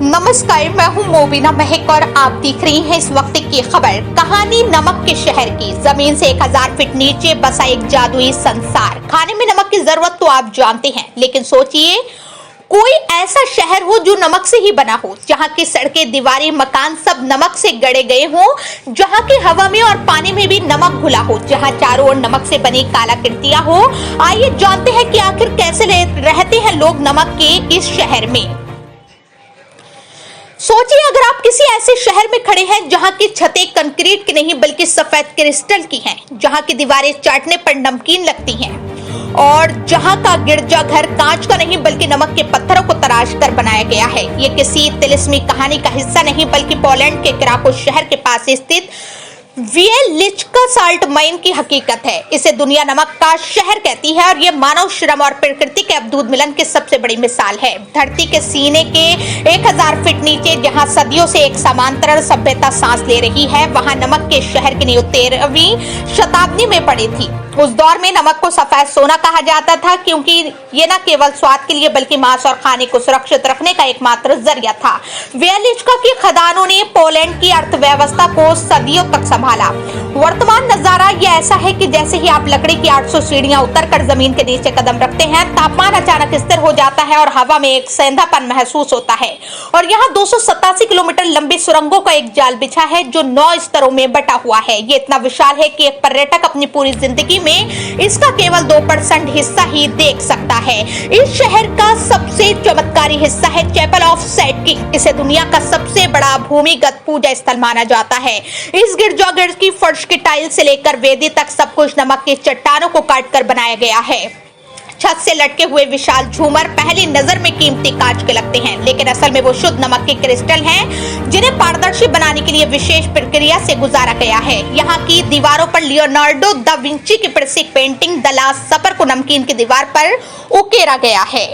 नमस्कार, मैं हूं मोबिना महक और आप देख रही हैं इस वक्त की खबर। कहानी नमक के शहर की। जमीन से 1000 फीट नीचे बसा एक जादुई संसार। खाने में नमक की जरूरत तो आप जानते हैं, लेकिन सोचिए कोई ऐसा शहर हो जो नमक से ही बना हो, जहां की सड़कें, दीवारें, मकान सब नमक से गढ़े गए हों, जहां की हवा में और पानी में भी नमक घुला हो, जहां चारों ओर नमक से बनी कलाकृतियां हो। आइए जानते हैं कि आखिर कैसे रहते हैं लोग नमक के इस शहर में। सोचिए अगर आप किसी ऐसे शहर में खड़े हैं जहां की छतें कंक्रीट की नहीं बल्कि सफेद क्रिस्टल की हैं, जहां की दीवारें चाटने पर नमकीन लगती हैं और जहां का गिरजाघर कांच का नहीं बल्कि नमक के पत्थरों को तराश कर बनाया गया है। ये किसी तिलिस्मी कहानी का हिस्सा नहीं बल्कि पोलैंड के क्राको शहर के पास स्थित वियेलिचका साल्ट माइन की हकीकत है। इसे दुनिया नमक का शहर कहती है और ये मानव श्रम और प्रकृति के अद्भुत मिलन की सबसे बड़ी मिसाल है। धरती के सीने के 1000 फीट नीचे जहां सदियों से एक समांतर सभ्यता सांस ले रही है, वहां नमक के शहर की नींव 13वीं शताब्दी में पड़ी थी। उस दौर में नमक को सफेद सोना कहा जाता था, क्योंकि ये न केवल स्वाद के लिए बल्कि मांस और खाने को सुरक्षित रखने का एकमात्र जरिया था। वियेलिचका की खदानों ने पोलैंड की अर्थव्यवस्था को सदियों तक संभाला। वर्तमान नजारा ये ऐसा है कि जैसे ही आप लकड़ी की 800 सीढ़ियां उतरकर जमीन के नीचे कदम रखते हैं, तापमान अचानक स्थिर हो जाता है और हवा में एक सेंधापन महसूस होता है। और यहाँ 287 किलोमीटर लंबी सुरंगों का एक जाल बिछा है जो 9 स्तरों में बटा हुआ है। ये इतना विशाल है कि एक पर्यटक अपनी पूरी जिंदगी में इसका केवल 2% हिस्सा ही देख सकता है। इस शहर का सबसे चमत्कारी हिस्सा है चैपल ऑफ सेंट किंग। इसे दुनिया का सबसे बड़ा भूमिगत पूजा स्थल माना जाता है। इस गिरजाघर की फर्श की टाइल से लेकर वेदी तक सब कुछ नमक की चट्टानों को काटकर बनाया गया है। छत से लटके हुए विशाल झूमर पहली नजर में कीमती कांच के लगते हैं, लेकिन असल में वो शुद्ध नमक के क्रिस्टल हैं, जिन्हें पारदर्शी बनाने के लिए विशेष प्रक्रिया से गुजारा गया है। यहाँ की दीवारों पर लियोनार्डो दा विंची की प्रसिद्ध पेंटिंग द लास्ट सपर को नमकीन की दीवार पर उकेरा गया है।